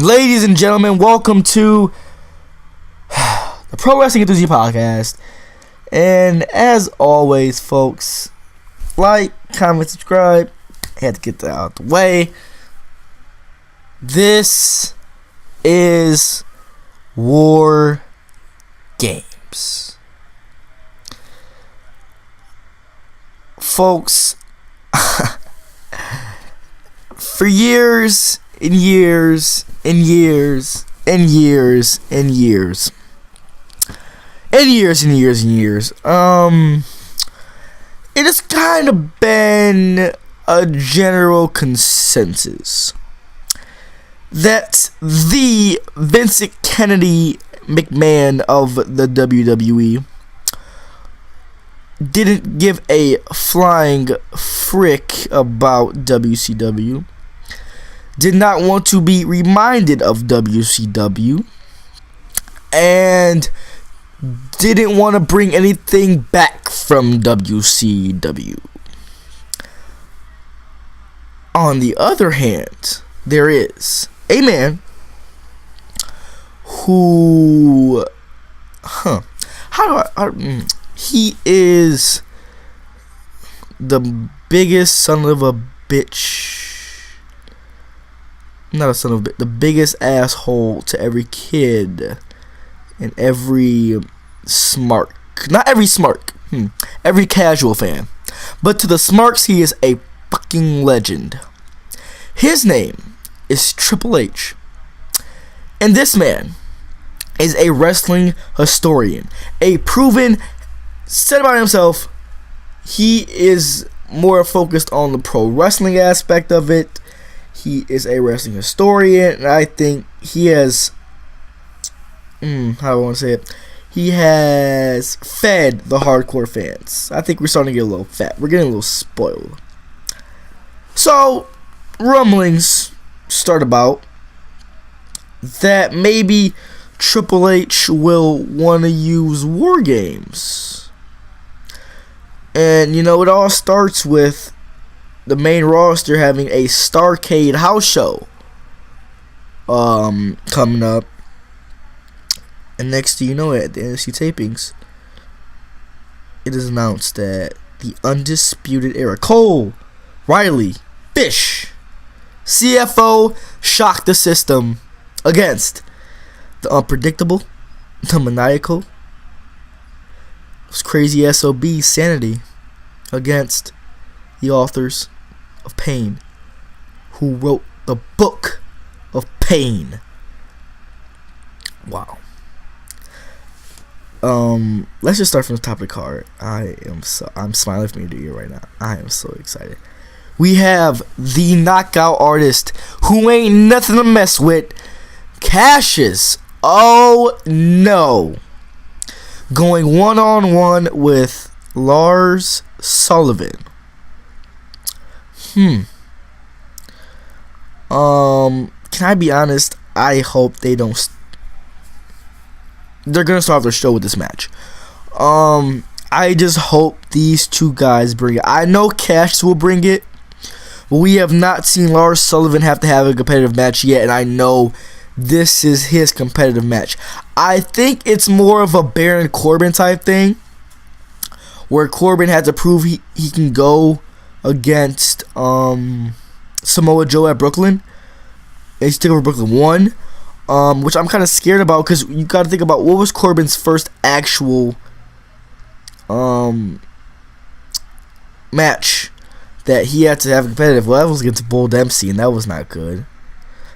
Ladies and gentlemen, welcome to the Pro Wrestling Enthusiast Podcast. And as always, folks, like, comment, subscribe. I had to get that out of the way. This is War Games. Folks, for years and years and years and years and years and years and years and years, it has kind of been a general consensus that the Vincent Kennedy McMahon of the WWE didn't give a flying frick about WCW, did not want to be reminded of WCW, and didn't want to bring anything back from WCW. On the other hand, there is a man who, he is the biggest son of a bitch. Not a son of a bitch. The biggest asshole to every kid and every smark. Not every smark. Every casual fan. But to the smarks, he is a fucking legend. His name is Triple H. And this man is a wrestling historian. A proven, said about himself, he is more focused on the pro wrestling aspect of it. He is a wrestling historian, and I think he has, how do I want to say it? He has fed the hardcore fans. I think we're starting to get a little fat. We're getting a little spoiled. So, rumblings start about that maybe Triple H will want to use War Games. And, it all starts with the main roster having a Starrcade house show coming up. And next thing you know, at the NXT tapings, it is announced that the Undisputed Era, Cole, Riley, Fish, CFO, shock the system against the unpredictable, the maniacal, this crazy SOB Sanity against the authors of Pain, who wrote the book of Pain. Wow. Let's just start from the top of the card. I'm smiling from ear to ear right now. I am so excited. We have the knockout artist who ain't nothing to mess with, Cassius. Oh no. Going one-on-one with Lars Sullivan. Can I be honest? I hope they don't. They're gonna start their show with this match. I just hope these two guys bring it. I know Cassius will bring it, but we have not seen Lars Sullivan have to have a competitive match yet, and I know this is his competitive match. I think it's more of a Baron Corbin type thing, where Corbin had to prove he can go against Samoa Joe at Brooklyn. NXT Takeover Brooklyn 1, which I'm kind of scared about, because you got to think about what was Corbin's first actual match that he had to have competitive. Well, that was against Bull Dempsey, and that was not good.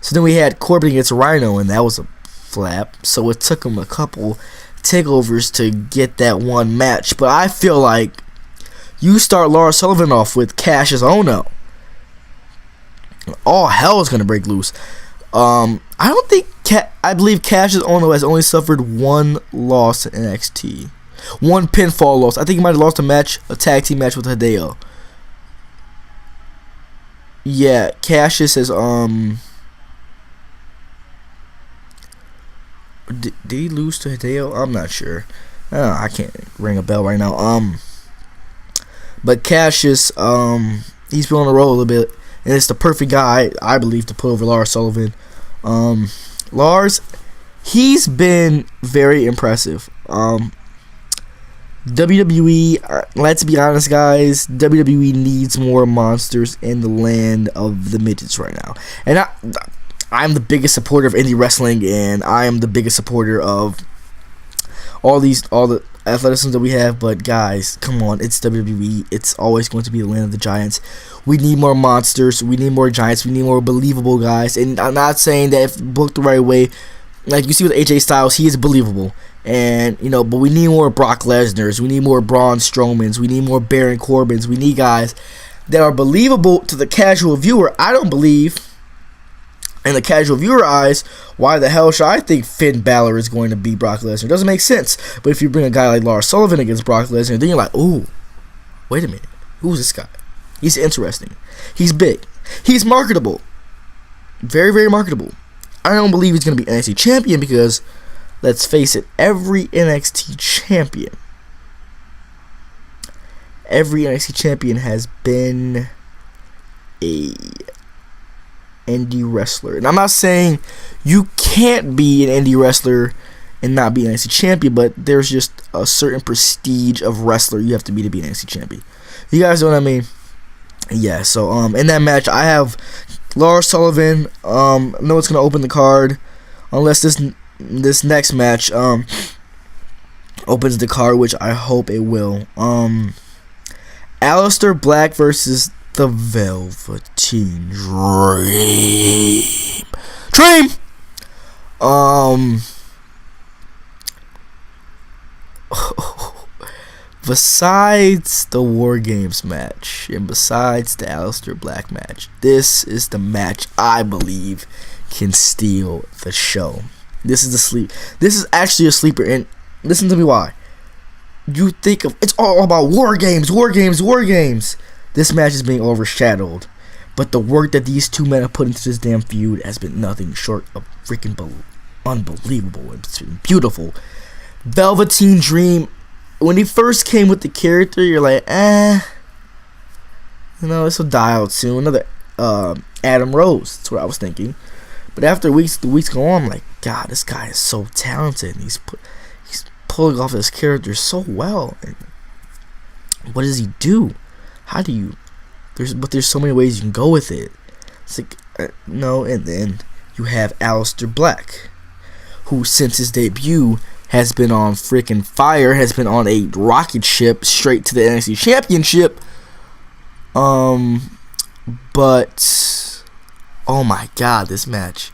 So then we had Corbin against Rhino, and that was a flap. So it took him a couple takeovers to get that one match. But I feel like you start Lars Sullivan off with Cassius Ohno, all hell is gonna break loose. I don't think I believe Cassius Ohno has only suffered one loss in NXT, one pinfall loss. I think he might have lost a tag team match with Hideo. Yeah, Cassius is Did he lose to Hideo? I'm not sure. I can't ring a bell right now. But Cassius, he's been on the roll a little bit, and it's the perfect guy, I believe, to put over Lars Sullivan. Lars, he's been very impressive. WWE, let's be honest, guys, WWE needs more monsters in the land of the midgets right now. And I'm the biggest supporter of indie wrestling, and I am the biggest supporter of all the athleticism that we have. But guys, come on, it's WWE. It's always going to be the land of the giants. We need more monsters. We need more giants. We need more believable guys. And I'm not saying that if booked the right way, like you see with AJ Styles, he is believable. And, but we need more Brock Lesnar's. We need more Braun Strowman's. We need more Baron Corbin's. We need guys that are believable to the casual viewer. I don't believe, in the casual viewer eyes, why the hell should I think Finn Balor is going to beat Brock Lesnar? It doesn't make sense. But if you bring a guy like Lars Sullivan against Brock Lesnar, then you're like, ooh, wait a minute. Who's this guy? He's interesting. He's big. He's marketable. Very, very marketable. I don't believe he's going to be NXT champion because, let's face it, every NXT champion has been a indie wrestler. And I'm not saying you can't be an indie wrestler and not be an NXT champion, but there's just a certain prestige of wrestler you have to be an NXT champion. You guys know what I mean? Yeah, so in that match I have Lars Sullivan. I know it's gonna open the card unless this next match opens the card, which I hope it will. Alistair Black versus the Velveteen Dream. Besides the War Games match and besides the Alistair Black match, this is the match I believe can steal the show. This is actually a sleeper, and listen to me why. You think of it's all about War Games. This match is being overshadowed, but the work that these two men have put into this damn feud has been nothing short of freaking unbelievable. It's been beautiful. Velveteen Dream, when he first came with the character, you're like, this will die out soon. Another Adam Rose. That's what I was thinking. But after the weeks go on, I'm like, God, this guy is so talented. He's pulling off his character so well. And what does he do? How do you? There's so many ways you can go with it. It's like and then you have Alistair Black, who since his debut has been on freaking fire, has been on a rocket ship straight to the NXT Championship. But oh my God, this match.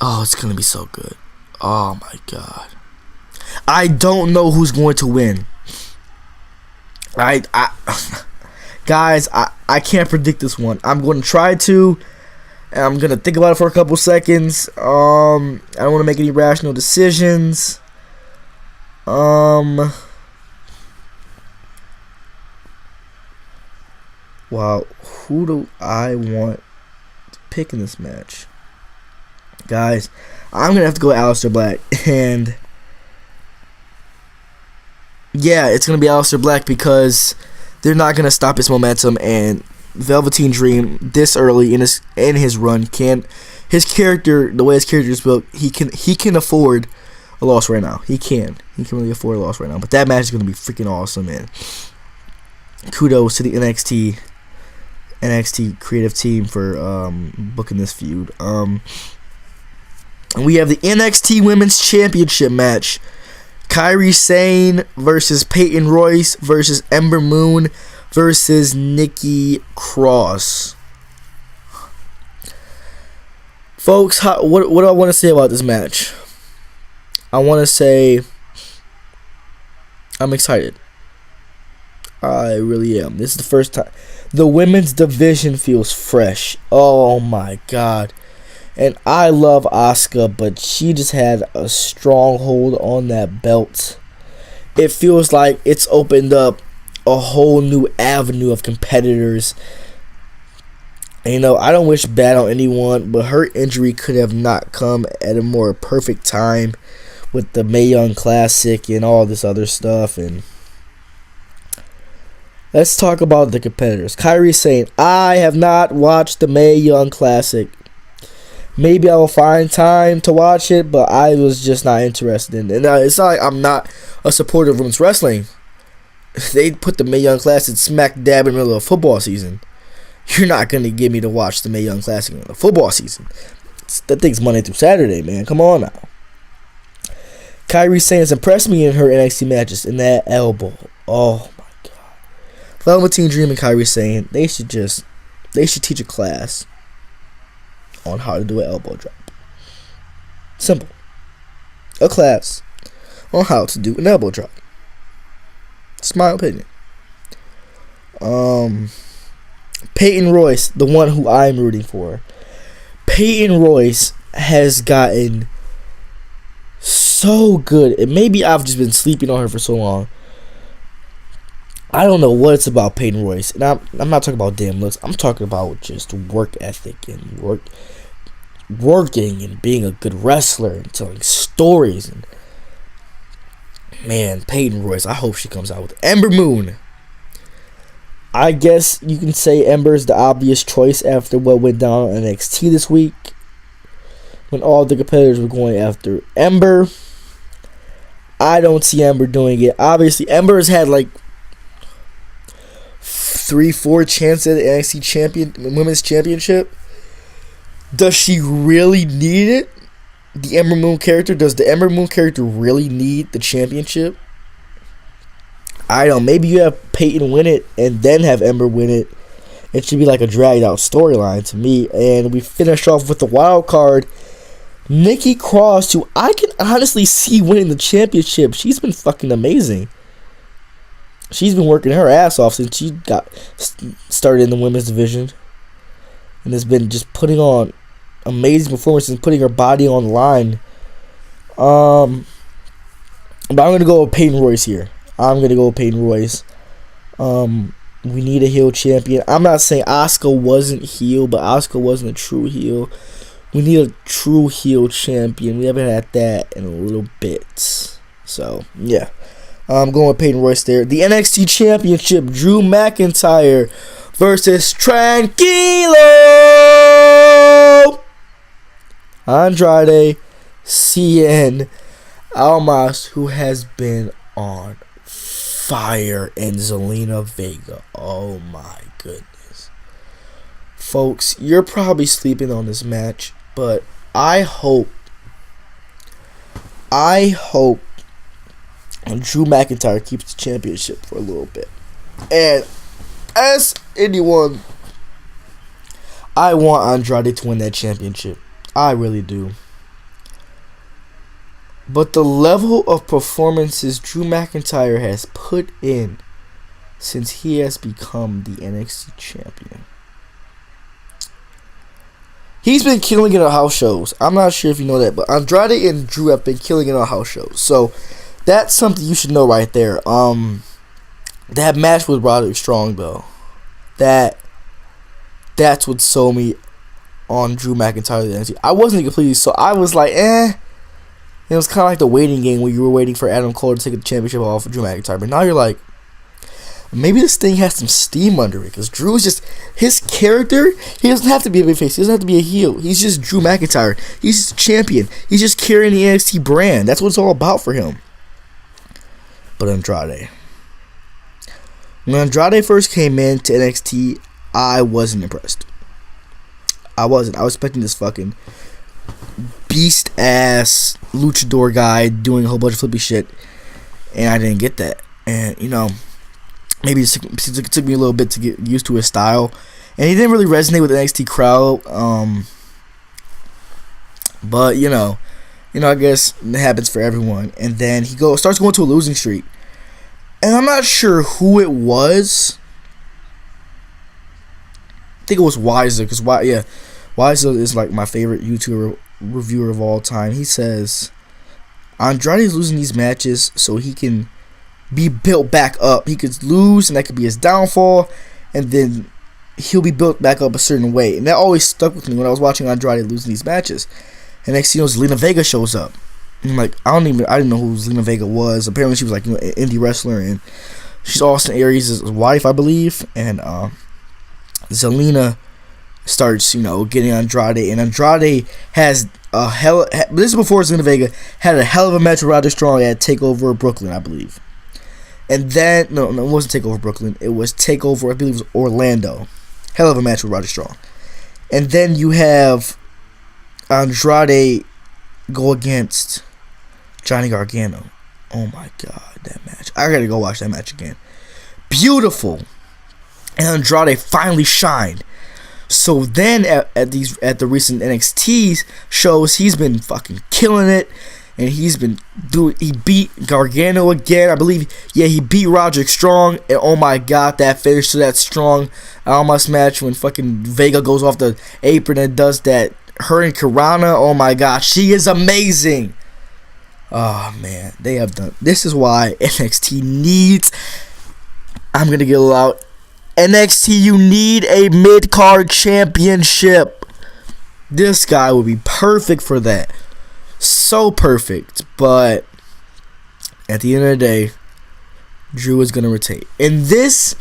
Oh, it's gonna be so good. Oh my God. I don't know who's going to win. Guys, I can't predict this one. I'm going to try to, and I'm going to think about it for a couple seconds. I don't want to make any rational decisions. Wow, who do I want to pick in this match? Guys, I'm going to have to go Alistair Black, and yeah, it's going to be Alistair Black because they're not going to stop his momentum, and Velveteen Dream this early in his run his character, the way his character is built, he can afford a loss right now. He can really afford a loss right now. But that match is going to be freaking awesome, man. Kudos to the NXT creative team for booking this feud. And we have the NXT Women's Championship match. Kairi Sane versus Peyton Royce versus Ember Moon versus Nikki Cross. Folks, what do I want to say about this match? I want to say I'm excited. I really am. This is the first time. The women's division feels fresh. Oh my God. And I love Asuka, but she just had a stronghold on that belt. It feels like it's opened up a whole new avenue of competitors. And, I don't wish bad on anyone, but her injury could have not come at a more perfect time with the Mae Young Classic and all this other stuff. And let's talk about the competitors. Kairi Sane, I have not watched the Mae Young Classic. Maybe I will find time to watch it, but I was just not interested in it. And it's not like I'm not a supporter of women's wrestling. They put the Mae Young Classic smack dab in the middle of football season. You're not going to get me to watch the Mae Young Classic in the football season. That thing's Monday through Saturday, man. Come on now. Kairi Sane has impressed me in her NXT matches. And that elbow. Oh, my God. Velveteen Dream and Kairi Sane, they should teach a class on how to do an elbow drop. Simple. A class on how to do an elbow drop. It's my opinion. Peyton Royce, the one who I'm rooting for. Peyton Royce has gotten so good. And maybe I've just been sleeping on her for so long. I don't know what it's about Peyton Royce. And I'm not talking about damn looks. I'm talking about just work ethic and working and being a good wrestler and telling stories. And man, Peyton Royce, I hope she comes out with Ember Moon. I guess you can say Ember's the obvious choice after what went down on NXT this week, when all the competitors were going after Ember. I don't see Ember doing it. Obviously, Ember has had like 3-4 chances at the NXT Women's Championship. Does she really need it? The Ember Moon character? Does the Ember Moon character really need the championship? I don't know. Maybe you have Peyton win it and then have Ember win it. It should be like a dragged out storyline to me. And we finish off with the wild card, Nikki Cross, who I can honestly see winning the championship. She's been fucking amazing. She's been working her ass off since she got started in the women's division. And has been just putting on amazing performances and putting her body on the line. But I'm going to go with Peyton Royce here. We need a heel champion. I'm not saying Asuka wasn't heel, but Asuka wasn't a true heel. We need a true heel champion. We haven't had that in a little bit. So, yeah. I'm going with Peyton Royce there. The NXT Championship, Drew McIntyre versus Tranquilo Andrade Cien Almas, who has been on fire, and Zelina Vega. Oh my goodness. Folks, you're probably sleeping on this match, but I hope Drew McIntyre keeps the championship for a little bit. And as anyone, I want Andrade to win that championship. I really do. But the level of performances Drew McIntyre has put in since he has become the NXT champion. He's been killing it on house shows. I'm not sure if you know that, but Andrade and Drew have been killing it on house shows. So that's something you should know right there. That match with Roderick Strong, though, that's what sold me on Drew McIntyre. I wasn't completely so. I was like, eh. It was kind of like the waiting game where you were waiting for Adam Cole to take the championship off of Drew McIntyre. But now you're like, maybe this thing has some steam under it. Because Drew is just, his character, he doesn't have to be a big face. He doesn't have to be a heel. He's just Drew McIntyre. He's just a champion. He's just carrying the NXT brand. That's what it's all about for him. But Andrade. When Andrade first came into NXT, I wasn't impressed. I wasn't. I was expecting this fucking beast ass luchador guy doing a whole bunch of flippy shit, and I didn't get that. And you know, maybe it took me a little bit to get used to his style, and he didn't really resonate with the NXT crowd. But you know, I guess it happens for everyone. And then he starts going to a losing streak, and I'm not sure who it was. I think it was Weiser, because Weiser is like my favorite YouTuber reviewer of all time. He says Andrade is losing these matches so he can be built back up. He could lose, and that could be his downfall, and then he'll be built back up a certain way. And that always stuck with me when I was watching Andrade losing these matches. And next thing you know, Zelina Vega shows up. And I'm like, I didn't know who Zelina Vega was. Apparently she was like, you know, an indie wrestler, and she's Austin Aries' wife, I believe. And Zelina starts, getting Andrade, and Andrade has a this is before Zelina Vega had a hell of a match with Roderick Strong at Takeover Brooklyn, I believe. And then no, it wasn't Takeover Brooklyn. It was Takeover, I believe it was Orlando. Hell of a match with Roderick Strong. And then you have Andrade go against Johnny Gargano. Oh my god, that match! I gotta go watch that match again. Beautiful. And Andrade finally shined. So then at the recent NXT shows, he's been fucking killing it, and he beat Gargano again, I believe. Yeah, he beat Roderick Strong, and oh my god, that finish to that Strong Almas match when fucking Vega goes off the apron and does that Hurricanrana. Oh my god, she is amazing. Oh man, they have done. This is why NXT needs. I'm gonna get a little out. NXT, you need a mid-card championship. This guy would be perfect for that. So perfect. But at the end of the day, Drew is going to retain. And this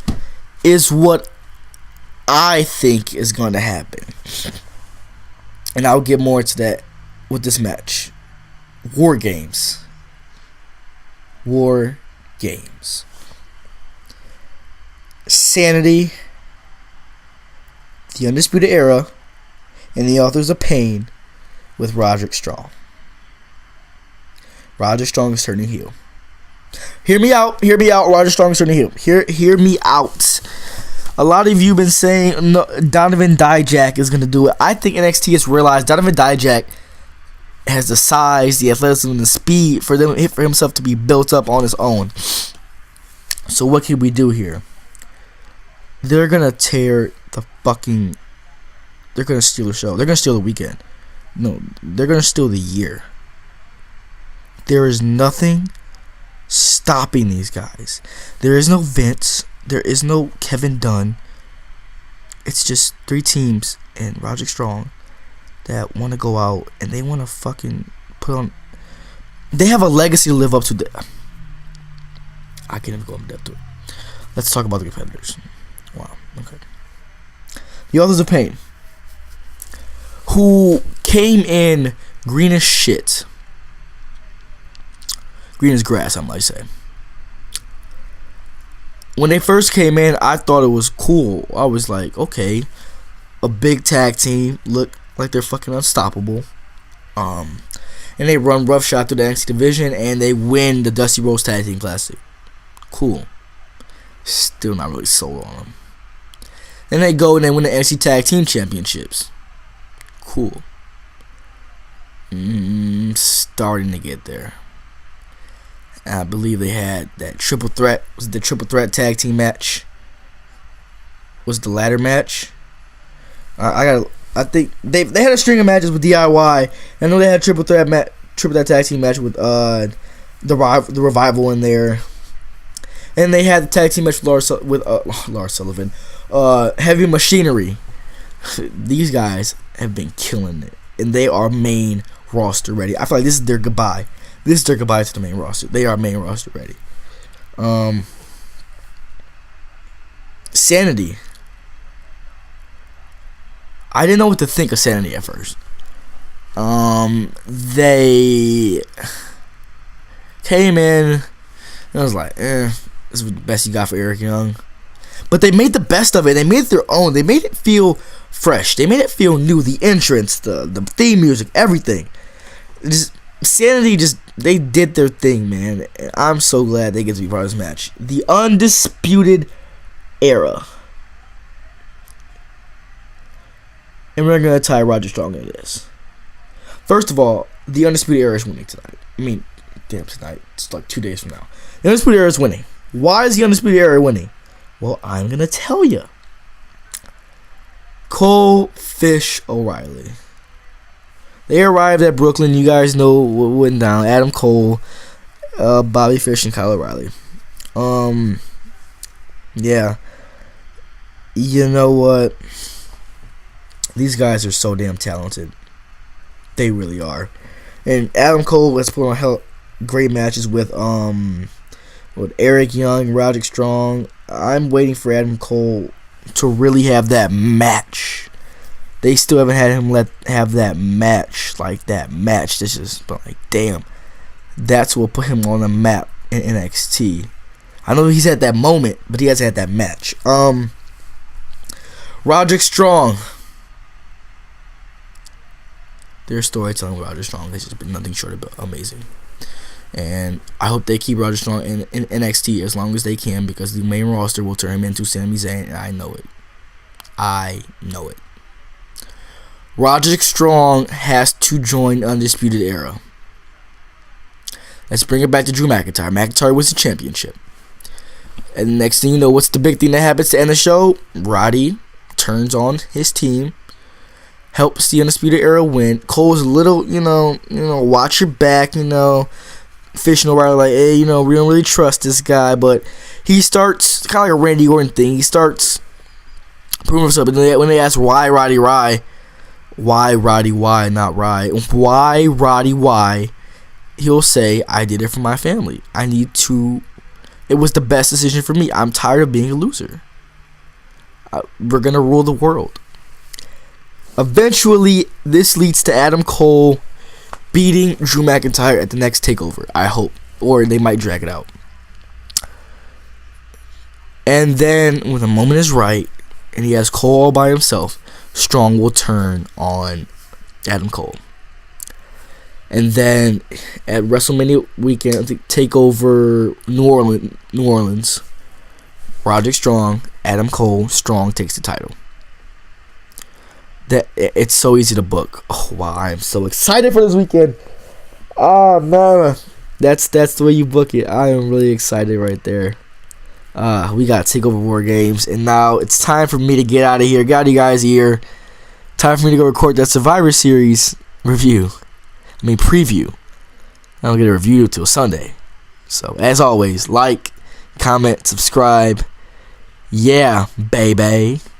is what I think is going to happen. And I'll get more to that with this match. War Games. War Games. Sanity, the Undisputed Era, and the Authors of Pain with Roderick Strong. Roderick Strong is turning heel. Hear me out. Roderick Strong is turning heel. Hear me out. A lot of you have been saying no, Donovan Dijak is going to do it. I think NXT has realized Donovan Dijak has the size, the athleticism, and the speed for himself to be built up on his own. So what can we do here? They're gonna tear the fucking. They're gonna steal the show. They're gonna steal the weekend. No, they're gonna steal the year. There is nothing stopping these guys. There is no Vince. There is no Kevin Dunn. It's just 3 teams and Roderick Strong that want to go out and they want to fucking put on. They have a legacy to live up to. I can't even go in depth to it. Let's talk about the competitors. Wow, okay. The Authors of Pain, who came in green as shit. Green as grass, I might say. When they first came in, I thought it was cool. I was like, okay, a big tag team, look like they're fucking unstoppable. And they run roughshod through the NXT division, and they win the Dusty Rhodes Tag Team Classic. Cool. Still not really sold on them. Then they go and they win the NXT Tag Team Championships. Cool. Starting to get there. I believe they had that triple threat. Was it the triple threat tag team match? Was it the ladder match? I think they had a string of matches with DIY. I know they had a triple threat tag team match with the Revival in there. And they had the tag team match with Lars Sullivan. Heavy Machinery. These guys have been killing it. And they are main roster ready. I feel like this is their goodbye. This is their goodbye to the main roster. They are main roster ready. Sanity. I didn't know what to think of Sanity at first. They came in and I was like, this is the best you got for Eric Young. But they made the best of it. They made it their own. They made it feel fresh. They made it feel new. The entrance, the theme music, everything. Sanity they did their thing, man. And I'm so glad they get to be part of this match. The Undisputed Era. And we're going to tie Roderick Strong into this. First of all, the Undisputed Era is winning tonight. I mean, damn, tonight. It's like 2 days from now. The Undisputed Era is winning. Why is the Undisputed Era winning? Well, I'm going to tell you. Cole Fish O'Reilly. They arrived at Brooklyn. You guys know what went down. Adam Cole, Bobby Fish, and Kyle O'Reilly. Yeah. You know what? These guys are so damn talented. They really are. And Adam Cole has put on great matches with Eric Young, Roderick Strong. I'm waiting for Adam Cole to really have that match they still haven't had him have that match. Like, that match. This is, but like, damn. That's what put him on the map in NXT. I know he's at that moment, but he hasn't had that match. Roderick Strong. Their storytelling with Roderick Strong has just been nothing short of amazing. And I hope they keep Roderick Strong in NXT as long as they can, because the main roster will turn him into Sami Zayn, and I know it. I know it. Roderick Strong has to join Undisputed Era. Let's bring it back to Drew McIntyre. McIntyre was the championship. And the next thing you know, what's the big thing that happens to end the show? Roddy turns on his team, helps the Undisputed Era win. Cole's a little, watch your back, fishing around like, hey, we don't really trust this guy. But he starts, kind of like a Randy Orton thing, he starts proving himself. And when they ask why Roddy, he'll say, I did it for my family. It was the best decision for me. I'm tired of being a loser. We're going to rule the world. Eventually, this leads to Adam Cole beating Drew McIntyre at the next TakeOver, I hope. Or they might drag it out. And then, when the moment is right, and he has Cole all by himself, Strong will turn on Adam Cole. And then at WrestleMania weekend, I think TakeOver New Orleans, Roderick Strong, Adam Cole, Strong takes the title. It's so easy to book. Oh wow, I am so excited for this weekend. Ah man, that's the way you book it. I am really excited right there. We got TakeOver War Games, and now it's time for me to get out of here. Got you guys here. Time for me to go record that Survivor Series preview. I don't get a review until Sunday. So, as always, like, comment, subscribe. Yeah, baby.